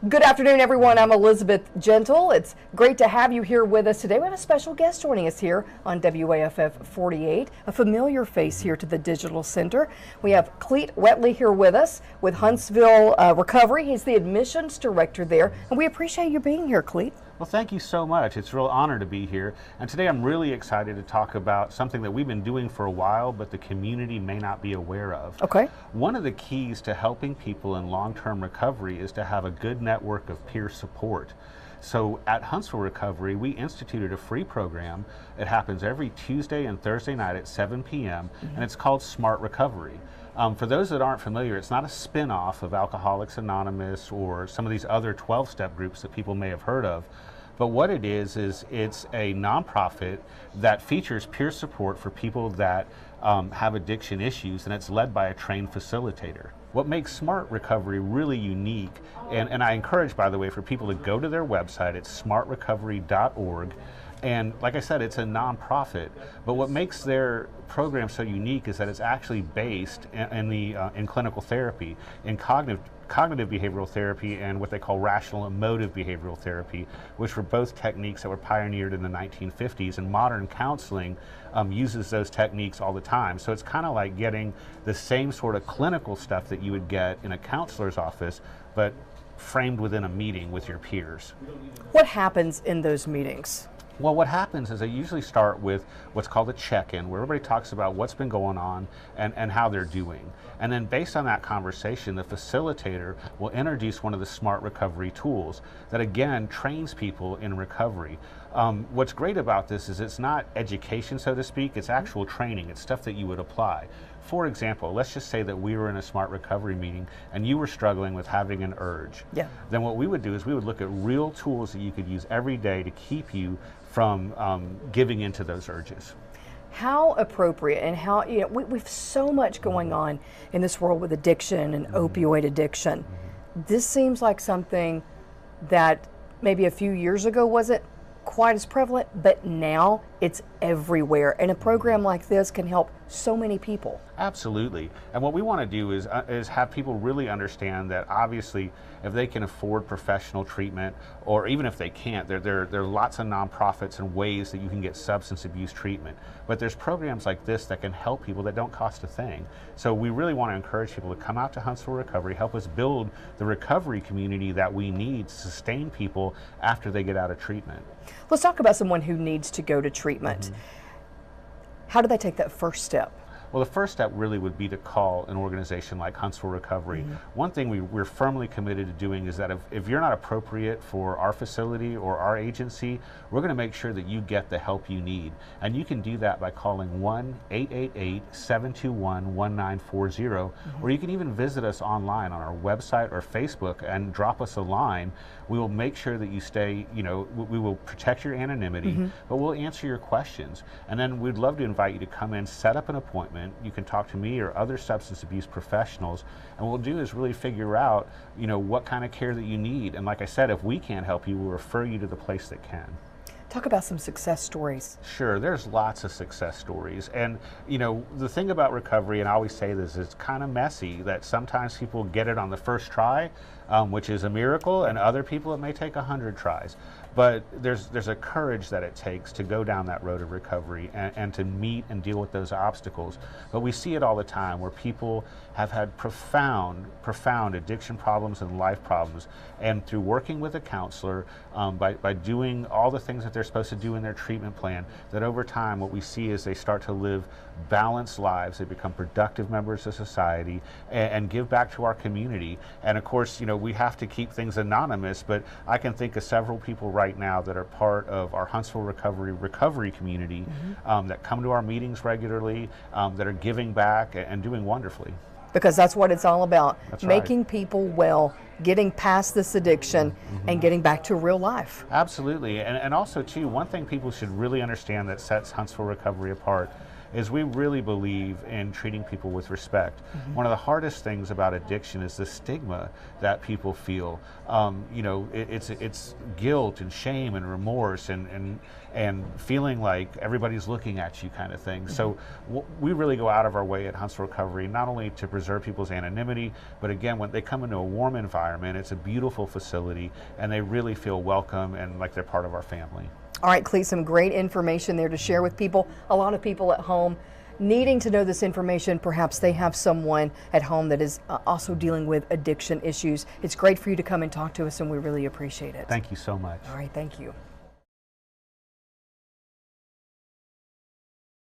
Good afternoon, everyone. I'm Elizabeth Gentle. It's great to have you here with us today. We have a special guest joining us here on WAFF 48, a familiar face here to the Digital Center. We have Cleet Wetley here with us with Huntsville Recovery. He's the admissions director there, and we appreciate you being here, Cleet. Well, thank you so much. It's a real honor to be here. And today I'm really excited to talk about something that we've been doing for a while, but the community may not be aware of. Okay. One of the keys to helping people in long-term recovery is to have a good network of peer support. So at Huntsville Recovery, we instituted a free program. It happens every Tuesday and Thursday night at 7 p.m., and it's called Smart Recovery. For those that aren't familiar, it's not a spin-off of Alcoholics Anonymous or some of these other 12-step groups that people may have heard of. But what it is it's a nonprofit that features peer support for people that have addiction issues, and it's led by a trained facilitator. What makes Smart Recovery really unique, and I encourage, by the way, for people to go to their website, it's smartrecovery.org. And like I said, it's a nonprofit, but what makes their program so unique is that it's actually based in clinical therapy, in cognitive behavioral therapy and what they call rational emotive behavioral therapy, which were both techniques that were pioneered in the 1950s, and modern counseling uses those techniques all the time. So it's kind of like getting the same sort of clinical stuff that you would get in a counselor's office, but framed within a meeting with your peers. What happens in those meetings? Well, what happens is they usually start with what's called a check-in, where everybody talks about what's been going on and how they're doing. And then based on that conversation, the facilitator will introduce one of the Smart Recovery tools that, again, trains people in recovery. What's great about this is it's not education, so to speak, it's actual training. It's stuff that you would apply. For example, let's just say that we were in a Smart Recovery meeting and you were struggling with having an urge. Yeah. Then what we would do is we would look at real tools that you could use every day to keep you from giving into those urges. How appropriate, and how, we've so much going on in this world with addiction and opioid addiction. This seems like something that maybe a few years ago wasn't quite as prevalent, but now it's everywhere, and a program like this can help so many people. Absolutely. And what we want to do is have people really understand that obviously if they can afford professional treatment, or even if they can't, there are lots of nonprofits and ways that you can get substance abuse treatment. But there's programs like this that can help people that don't cost a thing. So we really want to encourage people to come out to Huntsville Recovery, help us build the recovery community that we need to sustain people after they get out of treatment. Let's talk about someone who needs to go to treatment. How do they take that first step? Well, the first step really would be to call an organization like Huntsville Recovery. One thing we're firmly committed to doing is that if you're not appropriate for our facility or our agency, we're going to make sure that you get the help you need. And you can do that by calling 1-888-721-1940, or you can even visit us online on our website or Facebook and drop us a line. We will make sure that you stay, we will protect your anonymity, but we'll answer your questions. And then we'd love to invite you to come in, set up an appointment. You can talk to me or other substance abuse professionals, and what we'll do is really figure out, what kind of care that you need. And like I said, if we can't help you, we'll refer you to the place that can. Talk about some success stories. Sure, there's lots of success stories. And, the thing about recovery, and I always say this, it's kind of messy, that sometimes people get it on the first try, which is a miracle, and other people it may take 100 tries. But there's a courage that it takes to go down that road of recovery and to meet and deal with those obstacles. But we see it all the time where people have had profound addiction problems and life problems. And through working with a counselor, by doing all the things that they're supposed to do in their treatment plan, that over time what we see is they start to live balanced lives. They become productive members of society and give back to our community. And of course, we have to keep things anonymous, but I can think of several people right now that are part of our Huntsville recovery community that come to our meetings regularly, that are giving back and doing wonderfully. Because that's what it's all about. That's making right. people well, getting past this addiction, and getting back to real life. Absolutely. And also, too, one thing people should really understand that sets Huntsville Recovery apart is we really believe in treating people with respect. One of the hardest things about addiction is the stigma that people feel. You know, it's guilt and shame and remorse and feeling like everybody's looking at you kind of thing. So we really go out of our way at Huntsville Recovery not only to preserve people's anonymity, but again, when they come into a warm environment, it's a beautiful facility and they really feel welcome and like they're part of our family. All right, Clete, some great information there to share with people. A lot of people at home needing to know this information. Perhaps they have someone at home that is also dealing with addiction issues. It's great for you to come and talk to us, and we really appreciate it. Thank you so much. All right, thank you.